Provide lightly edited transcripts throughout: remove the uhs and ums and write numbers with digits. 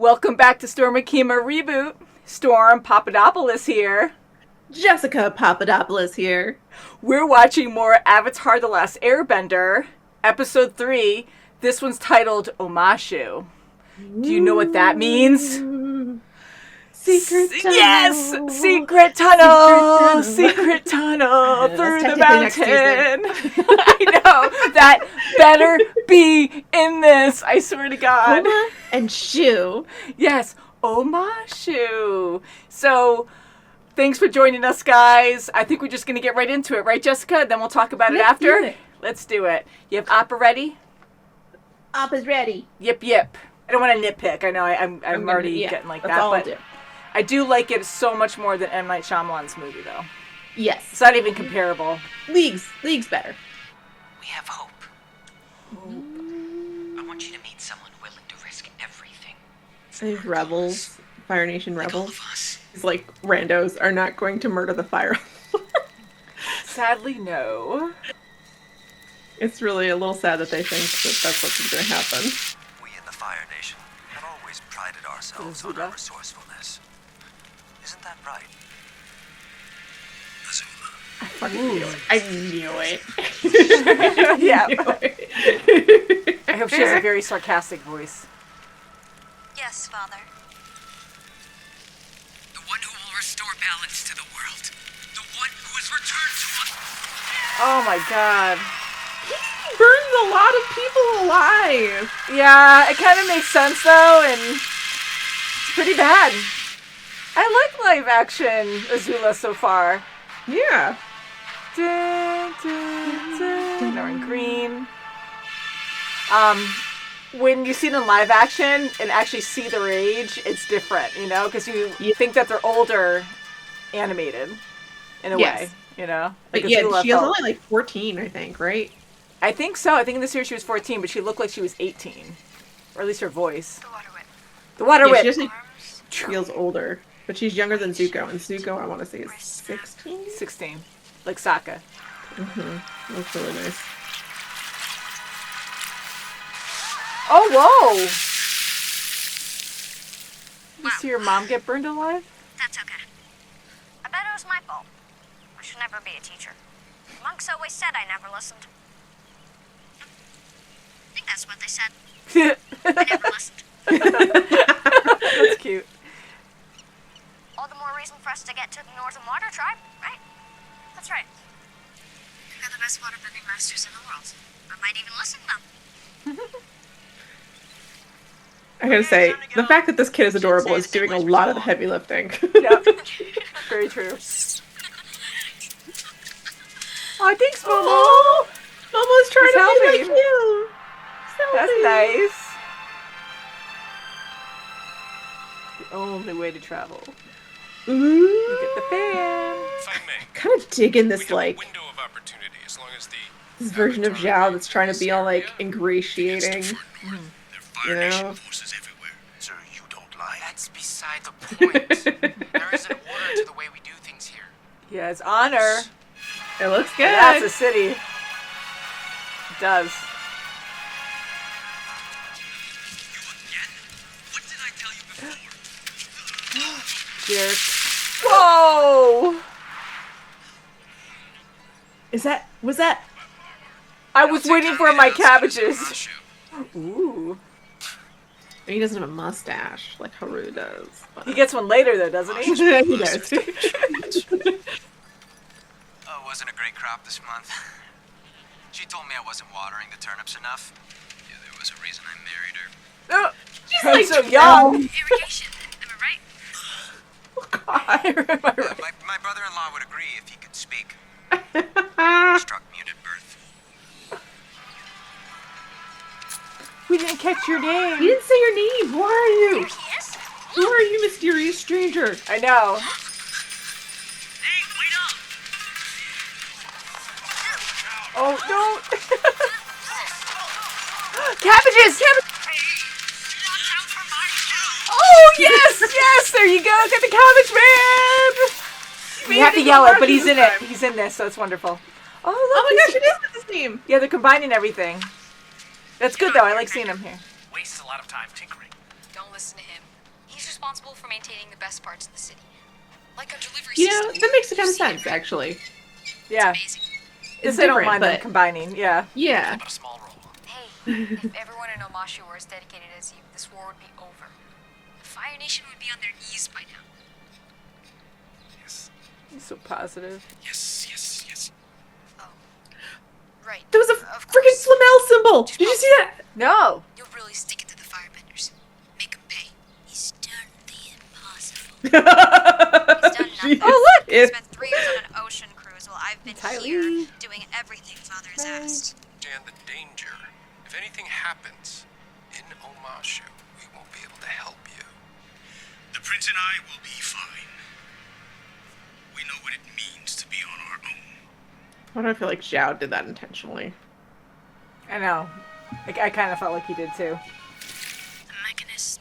Welcome back to Storm Akima Reboot. Storm Papadopoulos here. Jessica Papadopoulos here. We're watching more Avatar The Last Airbender, Episode 3. This one's titled Omashu. Do you know what that means? Secret tunnel. Yes! Secret tunnel! Secret tunnel through the mountain. I know. That better be in this. I swear to God. Oma and Shu. Yes. Omashu. So, thanks for joining us, guys. I think we're just going to get right into it. Right, Jessica? Then we'll talk about it after? Let's do it. You have Appa ready? Appa's ready. Yip, yip. I don't want to nitpick. I know I'm already getting like that. But I do like it so much more than M. Night Shyamalan's movie, though. Yes. It's not even comparable. Leagues better. We have hope. I want you to meet someone willing to risk everything. These rebels, Fire Nation rebels. Like all of us. These, like, randos are not going to murder the fire. Sadly, no. It's really a little sad that they think that that's what's going to happen. We in the Fire Nation have always prided ourselves on our resourcefulness. Isn't that right? Azula. I fucking knew it. I knew it. Yeah. I hope she has a very sarcastic voice. Yes, Father. The one who will restore balance to the world. The one who has returned to us. Oh my God. He burns a lot of people alive. Yeah, it kind of makes sense though, and it's pretty bad. I like live action Azula so far. Yeah. Dun, dun, dun. They're in green. When you see it in live action and actually see their age, it's different, you know, because you think that they're older animated in a way, you know. Like but yeah, she was only like 14, I think, right? I think so. I think in this year she was 14, but she looked like she was 18, or at least her voice. The water whip. The water whip. She just feels older, but she's younger than Zuko, and Zuko I want to say is 16. 16, like Sokka. Looks really nice. Oh, whoa! You Wow. see your mom get burned alive? That's okay. I bet it was my fault. I should never be a teacher. Monks always said I never listened. I think that's what they said. I never listened. That's cute. All the more reason for us to get to the Northern Water Tribe, right? That's right. They're the best waterbending masters in the world. I might even listen to them. I gotta say, the fact that this kid is adorable is doing a lot of the heavy lifting. Yep. Very true. Oh, thanks, Momo. Oh, Momo's trying He's to helping. be like you. That's nice. The only way to travel. Ooh. Get the fan. If I may, Kind of digging we this have a like window of opportunity as long as the this version of Zhao that's trying to be all like ingratiating. You know? Forces everywhere. Sir, you don't lie. That's beside the point. There is an order to the way we do things here. Yeah, it's honor. It looks good. That's a city. It does. You again? What did I tell you before? Jerk. Whoa! Was that? I was waiting for my cabbages. Ooh. He doesn't have a mustache like Haru does. But... He gets one later, though, doesn't he? he does. Oh, wasn't a great crop this month. She told me I wasn't watering the turnips enough. Yeah, there was a reason I married her. Oh, She's I'm like so young. Irrigation, am I right? Oh, God. Am I right? My brother-in-law would agree if he could speak. Struck mute at birth. We didn't catch your You name. didn't say your name. Who are you? Here he is. Who are you, mysterious stranger? I know. Hey, wait up! Oh, no. Cabbages! Watch out for my shoe! Oh, yes, yes, there you go. Get the cabbage man. You have to yell it, but he's in it. He's in this, so it's wonderful. Oh, look. Oh my he's- gosh, it is with this name. Yeah, they're combining everything. That's good, though. I like seeing him here. Wastes a lot of time tinkering. Don't listen to him. responsible for maintaining the best parts of the city. Like a delivery You know, system. that makes a ton of sense, actually. Yeah. Amazing. This I don't different, mind them but- combining. Yeah. Yeah. But a small role. Hey, if everyone in Omashu were as dedicated as you, this war would be over. The Fire Nation would be on their knees by now. Yes. He's so positive. Yes, yes, yes. Oh, right. There was a Of freaking course. Flamel symbol! Did you see that? No. You'll really stick it to the Firebenders. Make them pay. He's done the impossible. He's done nothing. Oh, look! He spent 3 years on an ocean cruise while I've been Tylee. here doing everything Father has asked. And the danger. If anything happens in Omashu, we won't be able to help you. The prince and I will be fine. We know what it means to be on our own. Why do I feel like Zhao did that intentionally? I know. I kind of felt like he did too. The Mechanist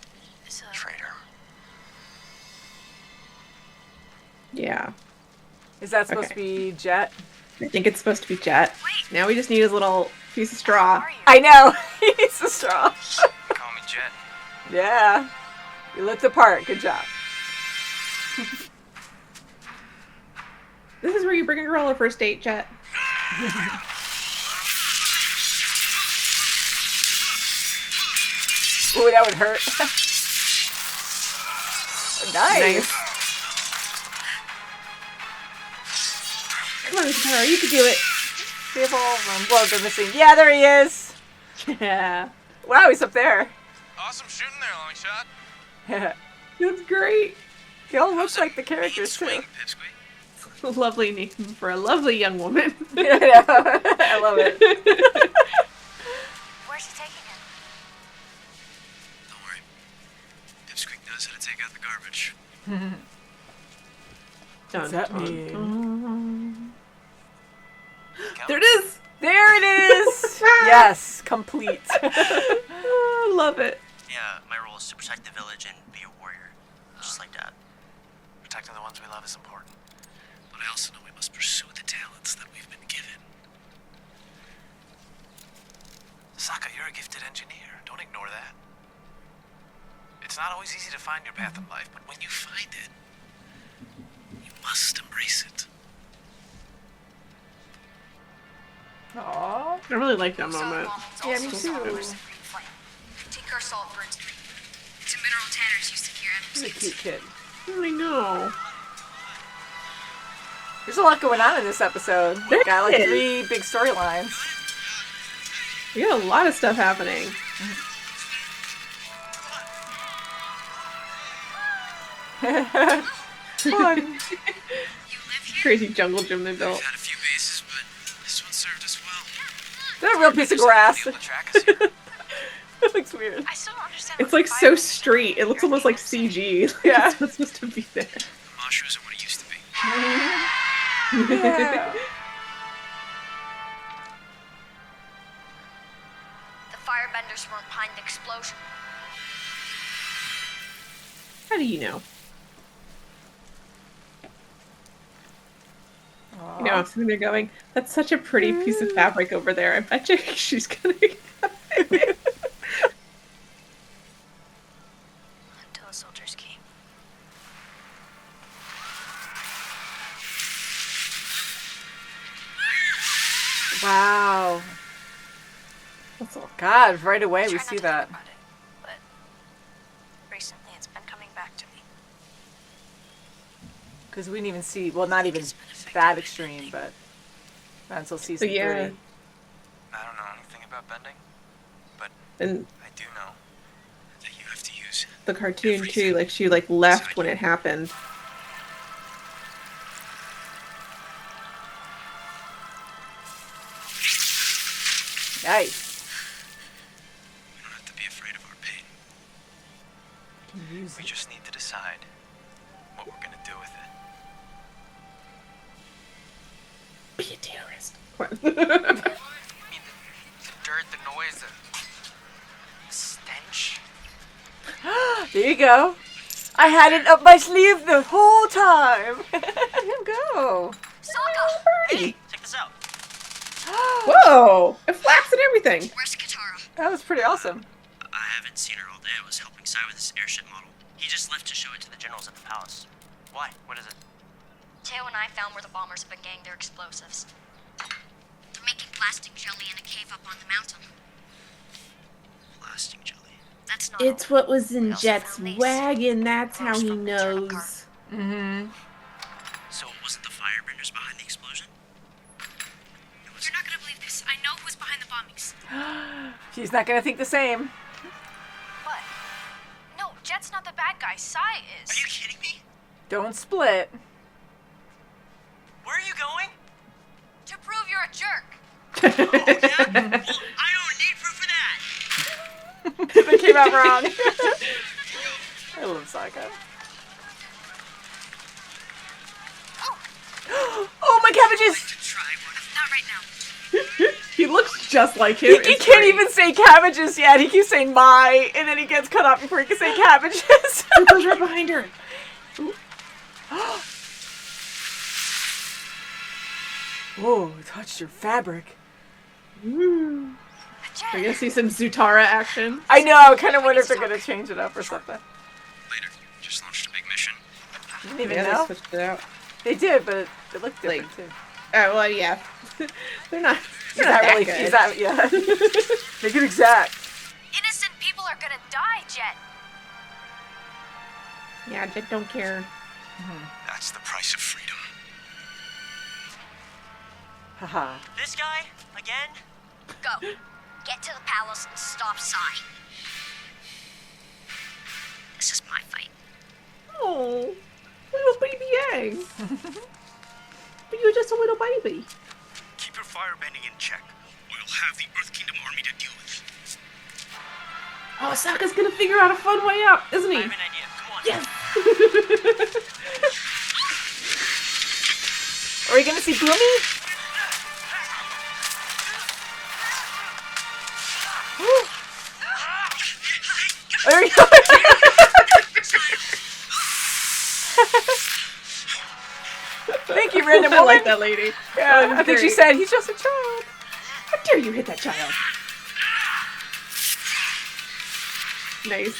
is a... Traitor. Yeah. Is that supposed to be Jet? I think it's supposed to be Jet. Now we just need his little piece of straw. I know. He needs the straw. They call me Jet. Yeah. You looked the part. Good job. This is where you bring a girl on a first date, Jet. Ooh, that would hurt. Nice. Come on, Katara, you can do it. We have all of them. Well, they're missing. Yeah, there he is. Yeah. Wow, he's up there. Awesome shooting there, long shot. That's great. He all looks like the characters too. Swing, Pipsqueak. A lovely name for a lovely young woman. I love it. Where's he taking him? Don't worry. Pipsqueak knows how to take out the garbage. What's that mean? There it is. There it is. Yes, complete. Oh, I love it. Yeah, my role is to protect the village and be a warrior. Just like Dad. Protecting the ones we love is important. But I also know we must pursue the talents that we've been given. Sokka, you're a gifted engineer. Don't ignore that. It's not always easy to find your path in life, but when you find it, you must embrace it. Aww. I really like that moment. Yeah, me too. Tinker salt burns. It's a mineral tanners used to cure He's a animal cute kid. I know. There's a lot going on in this episode. There Got like is. 3 big storylines. We got a lot of stuff happening. Fun. Crazy jungle gym they We've built. had a few bases, but this one served us well. They're a real piece of grass. Be able to track us here. It looks weird. I still don't understand. It's like so straight. It looks almost like CG. Like Yeah. It's not supposed to be there. Omashu isn't what it used to be. Yeah. The Firebenders weren't behind the explosion. How do you know? You know, I'm sitting there going, that's such a pretty piece of fabric over there. I bet you she's gonna Until the soldiers came. Wow. That's all. God, right away we Try not see to that. think about it, but recently it's been coming back to me. Because we didn't even see, well, not even that extreme, but not until season But yeah. 3. I don't know anything about bending, but And I do know that you have to use the cartoon too, like she like left when it happened. Nice. We don't have to be afraid of our pain. Can use We it. just need to decide what we're gonna do with it. Be a terrorist. I mean, the dirt, the noise, the stench. There you go. I had it up my sleeve the whole time. Let him go. Sokka! Check this out. Whoa! It flaps and everything. Where's Katara? That was pretty awesome. I haven't seen her all day. I was helping Sai with his airship model. He just left to show it to the generals at the palace. Why? What is it? Teo and I found where the bombers have been getting their explosives. They're making plastic jelly in a cave up on the mountain. Plastic jelly. That's not It's all. what was in We also Jet's found these. wagon. That's how Rose he from the turnip garden. knows. Mm-hmm. So it wasn't the firebenders behind the explosion? You're not gonna believe this. I know who's behind the bombings. She's not gonna think the same. What? No, Jet's not the bad guy. Sai is. Are you kidding me? Don't split. Where are you going? To prove you're a jerk. Oh, yeah? Well, I don't need proof of that. They came out wrong. I love Sokka. Oh, my cabbages! Not right now. He looks just like him. He It's can't great. even say cabbages yet. He keeps saying my, and then he gets cut off before he can say cabbages. It goes right behind her. Whoa, it touched your fabric. We're Jet. gonna see some Zutara action. I know, I kind of wonder if they're going to change it up or something. Later. Just launched a big mission. You didn't even Yeah, know? they switched it out. They did, but it looked different Like, too. Oh, well, yeah. They're not. He's not that really, good. he's not, yeah. Make it exact. Innocent people are gonna die, Jet. Yeah, Jet don't care. That's the price of freedom. Haha. This guy? Again? Go. Get to the palace and stop Sai. This is my fight. Oh, little baby Yang. But you're just a little baby. Keep your firebending in check. We'll have the Earth Kingdom army to deal with. Oh, Sokka's gonna figure out a fun way out, isn't I he? have an idea. Come on. Yes. Are we going to see Boomy? There we go. Thank you, random I woman. like that lady. Yeah, Oh, I think she great. said he's just a child. How dare you hit that child? Nice.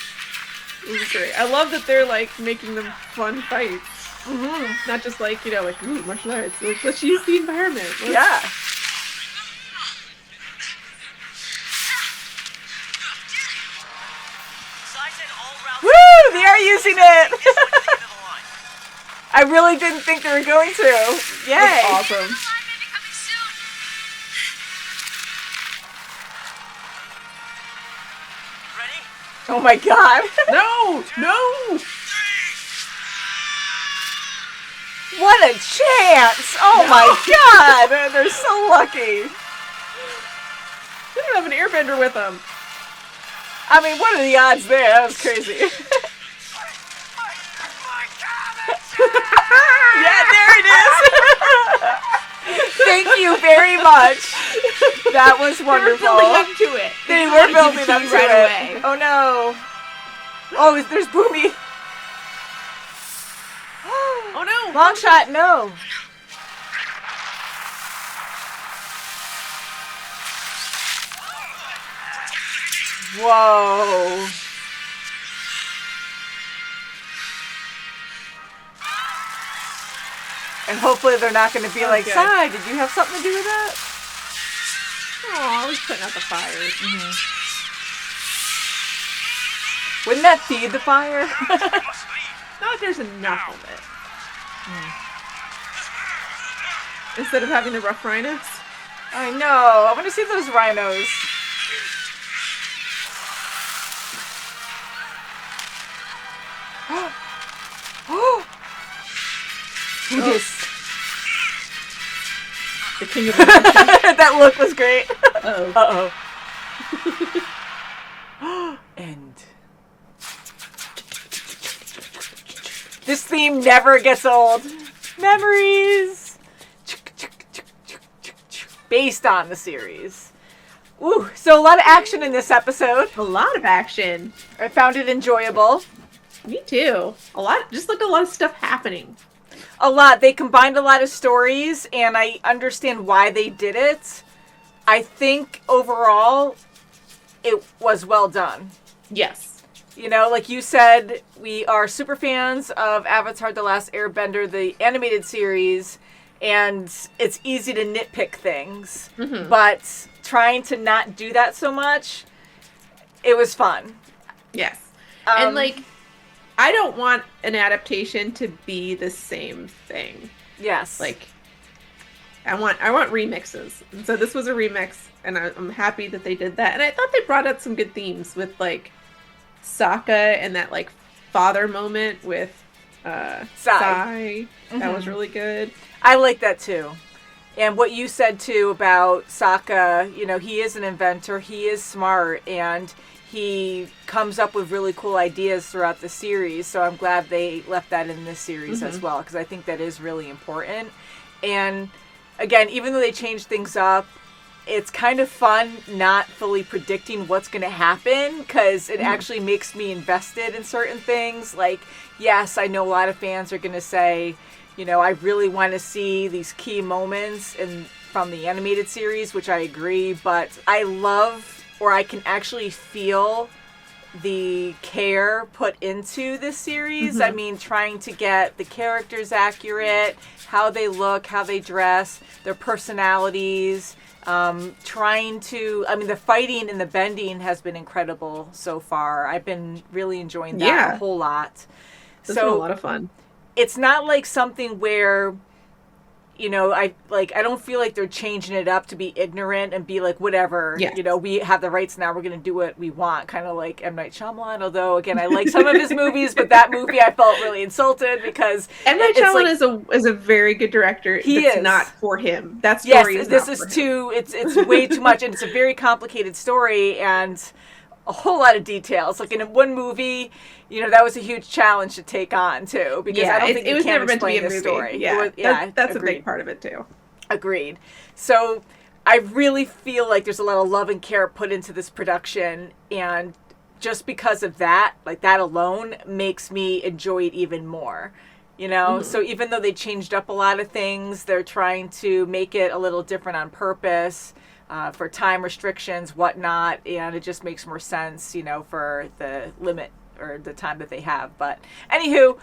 This is great. I love that they're like making them fun fights. Not just like, you know, like, ooh, martial arts. Like, let's use the environment. Let's- Yeah. Sai said all routes. Woo! They are using it. This one to the end of the line. I really didn't think they were going to. Yay. That's awesome. Line may be coming soon. Ready? Oh my god. No! No! What a chance. Oh my god. They're so lucky. They don't have an airbender with them. I mean, what are the odds there? That was crazy. Yeah, there it is. Thank you very much. That was They were wonderful. building up to it. They wanna were give building it to up you to right it. away. Oh no. Oh, there's Boomy. Oh no! Long shot, no. Whoa. And hopefully they're not going to be like, good. Sai, did you have something to do with that? Oh, he's putting out the fires. Wouldn't that feed the fire? Not like there's enough of it. Instead of having the rough rhinos. I know. I want to see those rhinos. Yes. The king of the That look was great. Uh-oh. Uh-oh. End. This theme never gets old. Memories. Based on the series. Ooh, so a lot of action in this episode. A lot of action. I found it enjoyable. Me too. A lot, just like a lot of stuff happening. A lot. They combined a lot of stories, and I understand why they did it. I think overall, it was well done. Yes. You know, like you said, we are super fans of Avatar: The Last Airbender, the animated series, and it's easy to nitpick things. Mm-hmm. But trying to not do that so much, it was fun. Yes. And, like, I don't want an adaptation to be the same thing. Yes. Like, I want remixes. And so this was a remix, and I'm happy that they did that. And I thought they brought out some good themes with, like, Sokka and that, like, father moment with Sai. Mm-hmm. That was really good. I like that too. And what you said too about Sokka, you know, he is an inventor, he is smart, and he comes up with really cool ideas throughout the series. So I'm glad they left that in this series as well, because I think that is really important. And again, even though they changed things up, it's kind of fun not fully predicting what's going to happen, because it actually makes me invested in certain things. Like, yes, I know a lot of fans are going to say, you know, I really want to see these key moments from the animated series, which I agree, but I love, or I can actually feel the care put into this series. I mean, trying to get the characters accurate, how they look, how they dress, their personalities, the fighting and the bending has been incredible so far. I've been really enjoying that a whole lot. It's been a lot of fun. It's not like something where, you know, I don't feel like they're changing it up to be ignorant and be like, whatever, you know, we have the rights now, we're going to do what we want. Kind of like M. Night Shyamalan, although, again, I like some of his movies, but that movie I felt really insulted because... M. Night Shyamalan is a very good director. It's not for him. That story is not for him. It's way too much, and it's a very complicated story, and a whole lot of details. Like in one movie, you know, that was a huge challenge to take on too, because I don't think it was never meant to be a movie. Story. Yeah, that's a big part of it too. Agreed. So I really feel like there's a lot of love and care put into this production, and just because of that, like that alone makes me enjoy it even more. You know, so even though they changed up a lot of things, they're trying to make it a little different on purpose. For time restrictions, whatnot, and it just makes more sense, you know, for the limit or the time that they have. But anywho,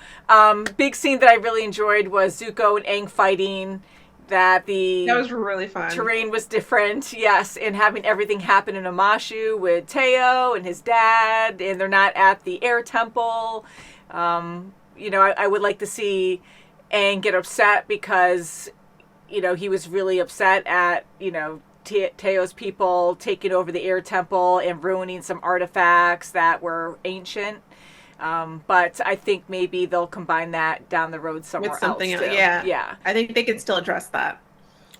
big scene that I really enjoyed was Zuko and Aang fighting. That was really fun. Terrain was different, yes, and having everything happen in Omashu with Teo and his dad, and they're not at the air temple. You know, I would like to see Aang get upset because, you know, he was really upset at, you know, Teo's people taking over the air temple and ruining some artifacts that were ancient. But I think maybe they'll combine that down the road somewhere with something else. Yeah. I think they can still address that.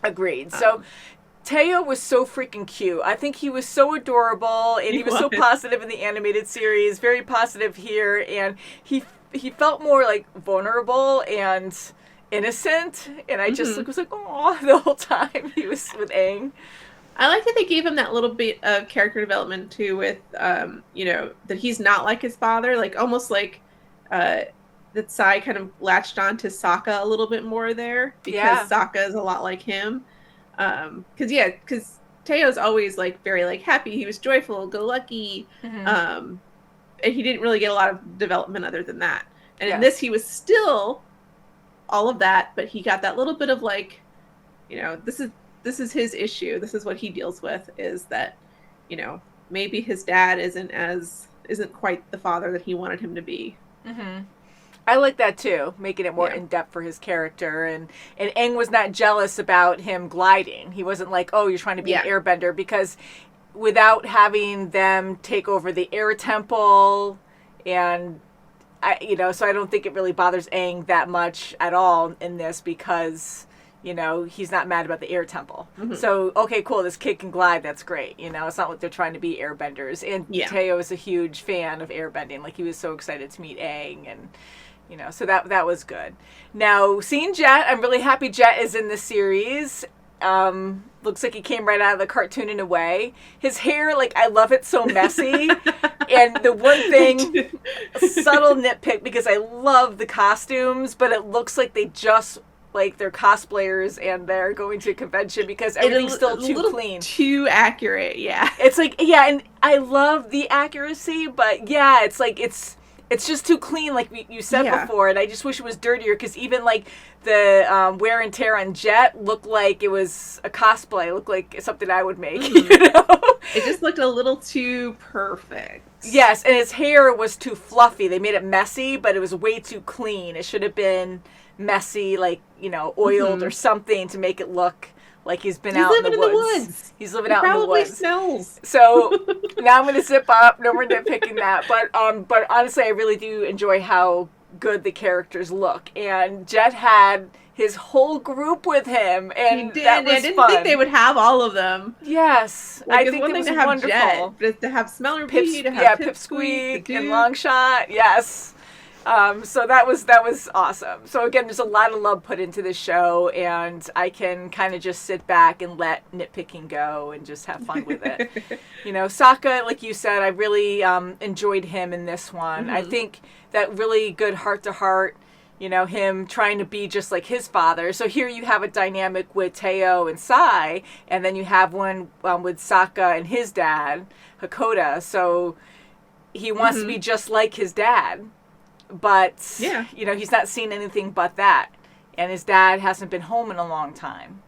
Agreed. So Teo was so freaking cute. I think he was so adorable, and he was so positive in the animated series, very positive here, and he felt more like vulnerable and innocent, and I just was like, oh, the whole time he was with Aang. I like that they gave him that little bit of character development too, with you know, that he's not like his father, like almost like that Sai kind of latched on to Sokka a little bit more there, because Sokka is a lot like him. Because Teo's always like very like happy, he was joyful, go lucky, and he didn't really get a lot of development other than that. And in this, he was still all of that, but he got that little bit of like, you know, this is his issue. This is what he deals with, is that, you know, maybe his dad isn't quite the father that he wanted him to be. I like that too, making it more in depth for his character, and Aang was not jealous about him gliding. He wasn't like, oh, you're trying to be an airbender, because without having them take over the air temple, and so I don't think it really bothers Aang that much at all in this, because, you know, he's not mad about the air temple. So, okay, cool, this kid can glide, that's great. You know, it's not like they're trying to be airbenders. And Teo is a huge fan of airbending. Like, he was so excited to meet Aang, and, you know, so that was good. Now, seeing Jet, I'm really happy Jet is in this series. Looks like he came right out of the cartoon in a way. His hair, like, I love it so messy. And the one thing, a subtle nitpick, because I love the costumes, but it looks like they just like they're cosplayers and they're going to a convention because everything's still too clean. Too accurate, yeah. It's like, yeah, and I love the accuracy, but yeah, it's like, it's just too clean, like you said before, and I just wish it was dirtier, because even, like, the wear and tear on Jet looked like it was a cosplay. It looked like something I would make, you know? It just looked a little too perfect. Yes, and his hair was too fluffy. They made it messy, but it was way too clean. It should have been messy, like, you know, oiled or something to make it look like he's been out in the woods. He's living out in the woods. Probably smells. So now I'm going to zip up. No more nitpicking that. But honestly, I really do enjoy how good the characters look. And Jet had his whole group with him, and he did. that was I didn't fun. think they would have all of them. Yes, like, I think it was to have wonderful. Jet, but to have Smeller Bee, to have Pipsqueak the and dude. Longshot, yes. So that was awesome. So again, there's a lot of love put into this show, and I can kind of just sit back and let nitpicking go and just have fun with it. You know, Sokka, like you said, I really enjoyed him in this one. I think that really good heart-to-heart, you know, him trying to be just like his father. So here you have a dynamic with Teo and Sai, and then you have one with Sokka and his dad, Hakoda. So he wants to be just like his dad. But, you know, he's not seen anything but that. And his dad hasn't been home in a long time.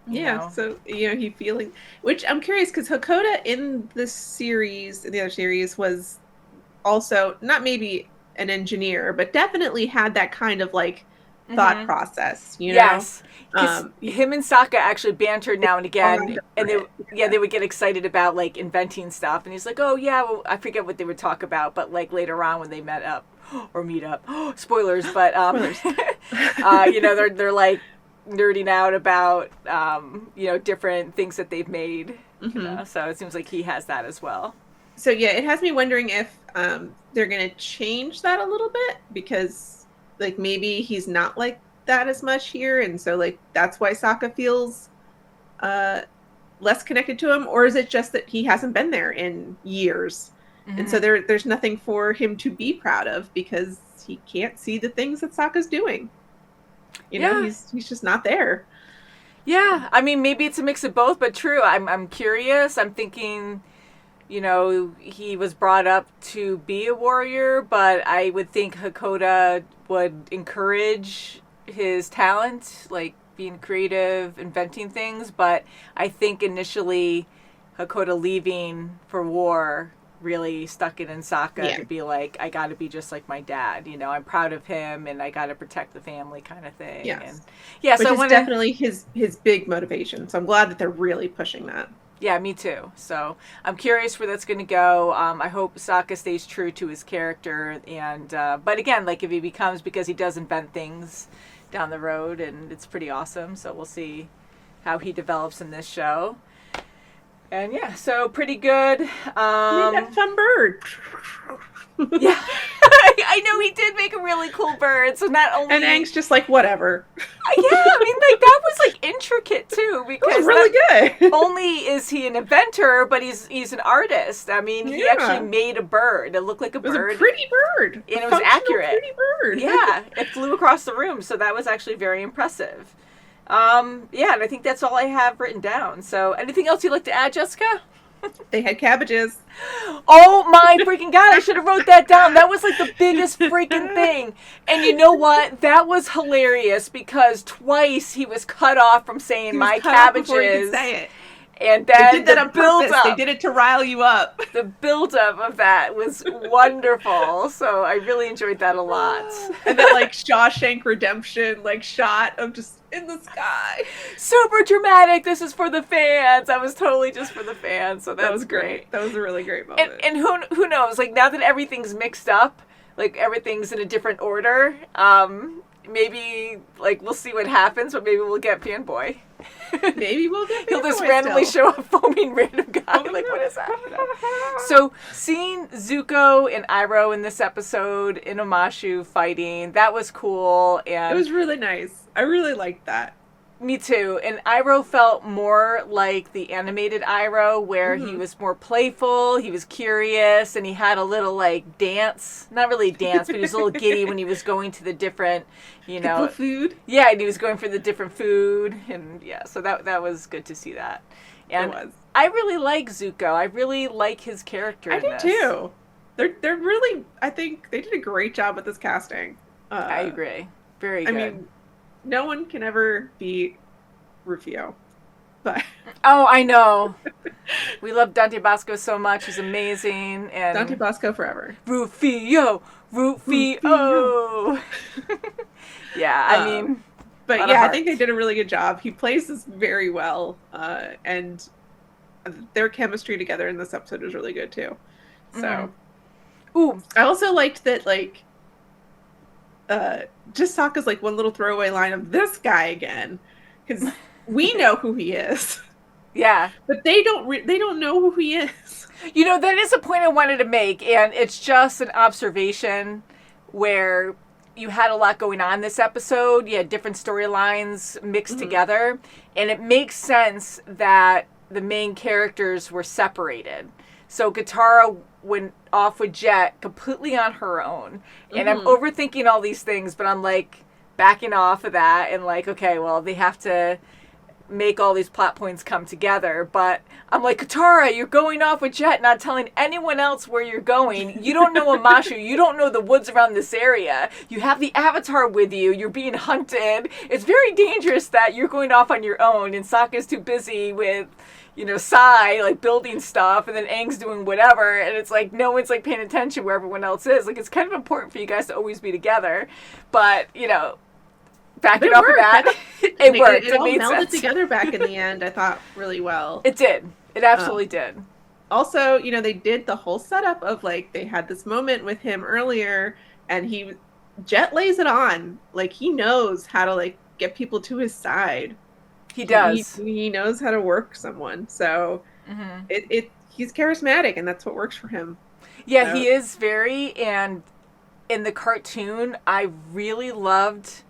You know? So, you know, he feeling... Which I'm curious, because Hakoda in this series, in the other series, was also, not maybe an engineer, but definitely had that kind of, like, thought process, you know? Yes. Him and Sokka actually bantered now and again, and they would get excited about, like, inventing stuff. And he's like, oh, yeah, well, I forget what they would talk about, but, like, later on when they met up, or meet up. Spoilers, but you know, they're like nerding out about you know, different things that they've made. You know? So it seems like he has that as well. So yeah, it has me wondering if they're gonna change that a little bit, because like maybe he's not like that as much here, and so like that's why Sokka feels less connected to him, or is it just that he hasn't been there in years? And so there's nothing for him to be proud of, because he can't see the things that Sokka's doing. You know, he's just not there. Yeah, I mean, maybe it's a mix of both, but true. I'm curious. I'm thinking, you know, he was brought up to be a warrior, but I would think Hakoda would encourage his talent, like being creative, inventing things. But I think initially Hakoda leaving for war really stuck it in Sokka to be like, I got to be just like my dad. You know, I'm proud of him, and I got to protect the family, kind of thing. Yes. And yeah, which so is definitely his big motivation. So I'm glad that they're really pushing that. Yeah, me too. So I'm curious where that's going to go. I hope Sokka stays true to his character, and but again, like if he becomes, because he does invent things down the road, and it's pretty awesome. So we'll see how he develops in this show. And yeah, so pretty good. That fun bird. Yeah, I know he did make a really cool bird. So not only, and Aang's just like, whatever. Yeah, I mean, like that was like intricate too, because it was really good. Only is he an inventor, but he's an artist. I mean, he actually made a bird. It looked like a bird. It was a pretty bird. And it was accurate. Pretty bird. Yeah, it flew across the room, so that was actually very impressive. Yeah, and I think that's all I have written down. So, anything else you'd like to add, Jessica? They had cabbages. Oh my freaking God, I should have wrote that down. That was like the biggest freaking thing. And you know what? That was hilarious, because twice he was cut off from saying my cabbages. Before he could say it. And then they did that on purpose. They did it to rile you up. The build-up of that was wonderful. So I really enjoyed that a lot. And that like Shawshank Redemption like shot of just in the sky. Super dramatic. This is for the fans. I was totally just for the fans. So that was great. That was a really great moment. And who knows? Like now that everything's mixed up, like everything's in a different order, maybe like we'll see what happens, but maybe we'll get Fanboy. Maybe we'll get He'll just randomly show up foaming random guy. Like, what is that? So seeing Zuko and Iroh in this episode in Omashu fighting, that was cool. And it was really nice. I really liked that. Me too. And Iroh felt more like the animated Iroh, where he was more playful, he was curious, and he had a little, like, dance. Not really dance, but he was a little giddy when he was going to the different, you know... food. Yeah, and he was going for the different food. And, yeah, so that was good to see that. And It was. I really like Zuko. I really like his character in this. I do, too. They're really... I think they did a great job with this casting. I agree. Very good. I mean... No one can ever beat Rufio, but oh, I know. We love Dante Bosco so much. He's amazing. And Dante Bosco forever. Rufio. Yeah, I mean, but yeah, I think they did a really good job. He plays this very well, and their chemistry together in this episode was really good too. So, ooh, I also liked that, like. Just Sokka's like one little throwaway line of this guy again, because we know who he is. Yeah, but they don't know who he is. You know, that is a point I wanted to make, and it's just an observation where you had a lot going on this episode. You had different storylines mixed together, and it makes sense that the main characters were separated. So Katara went off with Jet completely on her own. And I'm overthinking all these things, but I'm like backing off of that and like, okay, well, they have to make all these plot points come together. But I'm like, Katara, you're going off with Jet, not telling anyone else where you're going. You don't know Omashu. You don't know the woods around this area. You have the Avatar with you. You're being hunted. It's very dangerous that you're going off on your own, and Sokka's too busy with... you know, Sai, like, building stuff, and then Aang's doing whatever, and it's like, no one's, like, paying attention where everyone else is. Like, it's kind of important for you guys to always be together, but, you know, backing off of that, it worked. It all made melded sense. Together back in the end, I thought, really well. It did. It absolutely did. Also, you know, they did the whole setup of, like, they had this moment with him earlier, and Jet lays it on. Like, he knows how to, like, get people to his side. He does. He knows how to work someone. So he's charismatic, and that's what works for him. Yeah, he is very. And in the cartoon, I really loved,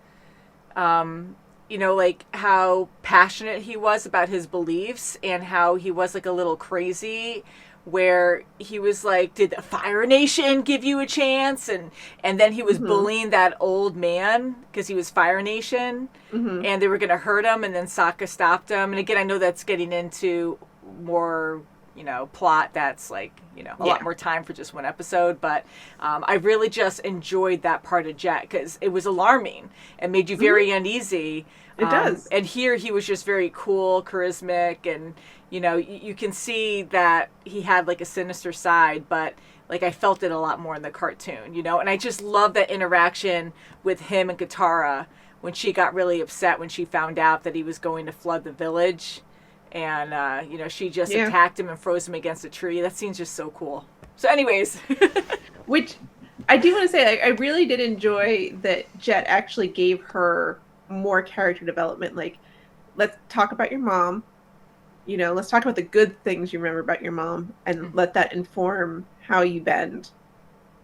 you know, like how passionate he was about his beliefs and how he was like a little crazy. Where he was like, did the Fire Nation give you a chance? And then he was bullying that old man because he was Fire Nation. And they were going to hurt him. And then Sokka stopped him. And again, I know that's getting into more, you know, plot that's like, you know, a lot more time for just one episode. But I really just enjoyed that part of Jet because it was alarming and made you very uneasy. It does. And here he was just very cool, charismatic, and, you know, you can see that he had, like, a sinister side, but, like, I felt it a lot more in the cartoon, you know? And I just love that interaction with him and Katara when she got really upset when she found out that he was going to flood the village. And, you know, she just attacked him and froze him against a tree. That scene's just so cool. So anyways. Which, I do want to say, like, I really did enjoy that Jet actually gave her more character development. Like, let's talk about your mom. You know, let's talk about the good things you remember about your mom, and let that inform how you bend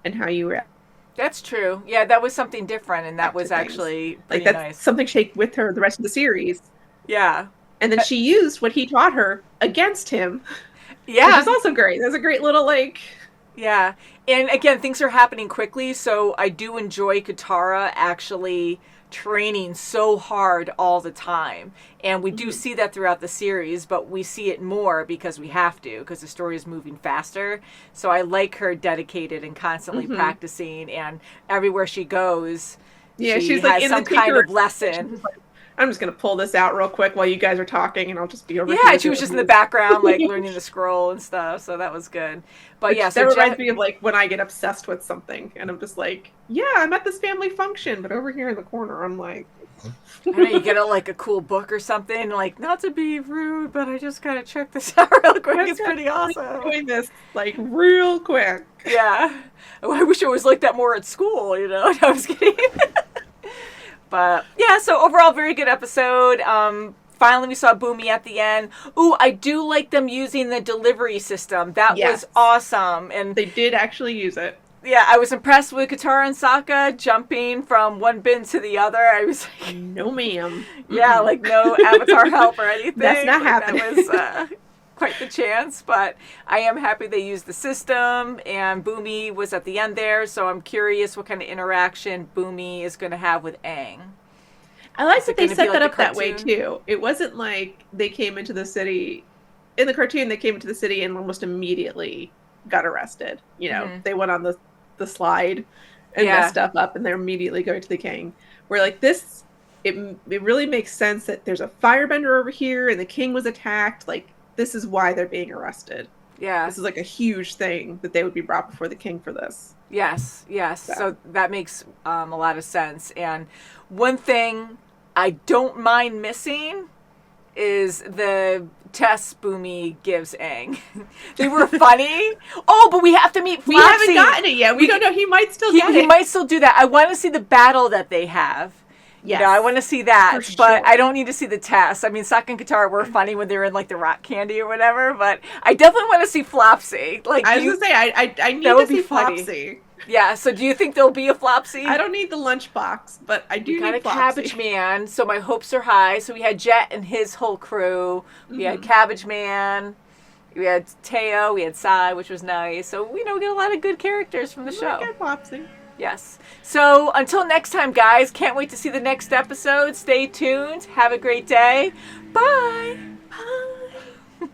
and how you react. That's true. Yeah, that was something different, and that was actually pretty like, that's nice. something shake with her the rest of the series. Yeah. And then she used what he taught her against him. Yeah. Which is also great. That's a great little, like... Yeah. And again, things are happening quickly, so I do enjoy Katara actually training so hard all the time. And we do see that throughout the series, but we see it more because we have to, because the story is moving faster. So I like her dedicated and constantly practicing, and everywhere she goes, she's like, has some kind of lesson. I'm just going to pull this out real quick while you guys are talking, and I'll just be over here. Yeah, she was just in the background, like, learning the scroll and stuff, so that was good. But yeah, so that reminds me of, like, when I get obsessed with something, and I'm just like, yeah, I'm at this family function, but over here in the corner, I'm like... I know, you get like a cool book or something, like, not to be rude, but I just gotta check this out real quick. It's pretty awesome. Doing this, like, real quick. Yeah. I wish it was like that more at school, you know? No, I was kidding. But yeah, so overall, very good episode. Finally, we saw Boomy at the end. Ooh, I do like them using the delivery system. That was awesome. And they did actually use it. Yeah, I was impressed with Katara and Sokka jumping from one bin to the other. I was like, No, ma'am. yeah, like no avatar help or anything. That's not Like, happening. That was quite the chance, but I am happy they used the system, and Boomy was at the end there, so I'm curious what kind of interaction Boomy is going to have with Aang. I like Is that it they gonna set be like that the up that way cartoon? too. It wasn't like they came into the city in the cartoon. They came into the city and almost immediately got arrested. You know, they went on the slide and Yeah. messed stuff up, and they're immediately going to the king. Where like this, it really makes sense that there's a firebender over here, and the king was attacked. Like this is why they're being arrested. Yeah. This is like a huge thing that they would be brought before the king for this. Yes. So that makes a lot of sense. And one thing I don't mind missing is the tests Boomy gives Aang. They were funny. Oh, but we have to meet Flopsy. We haven't gotten it yet. We don't know. He might still get it. He might still do that. I want to see the battle that they have. Yes. You know, I want to see that, For but sure. I don't need to see the test. I mean, Sokka and Katara were funny when they were in like the rock candy or whatever, but I definitely want to see Flopsy. Like, I was gonna say, I need that to would be see funny. Flopsy. Yeah. So, do you think there'll be a Flopsy? I don't need the lunchbox, but I do We got need a Flopsy. Cabbage Man, so my hopes are high. So we had Jet and his whole crew. We had Cabbage Man. We had Teo. We had Sai, which was nice. So we get a lot of good characters from the show. Get Flopsy. Yes. So until next time, guys, can't wait to see the next episode. Stay tuned. Have a great day. Bye. Bye.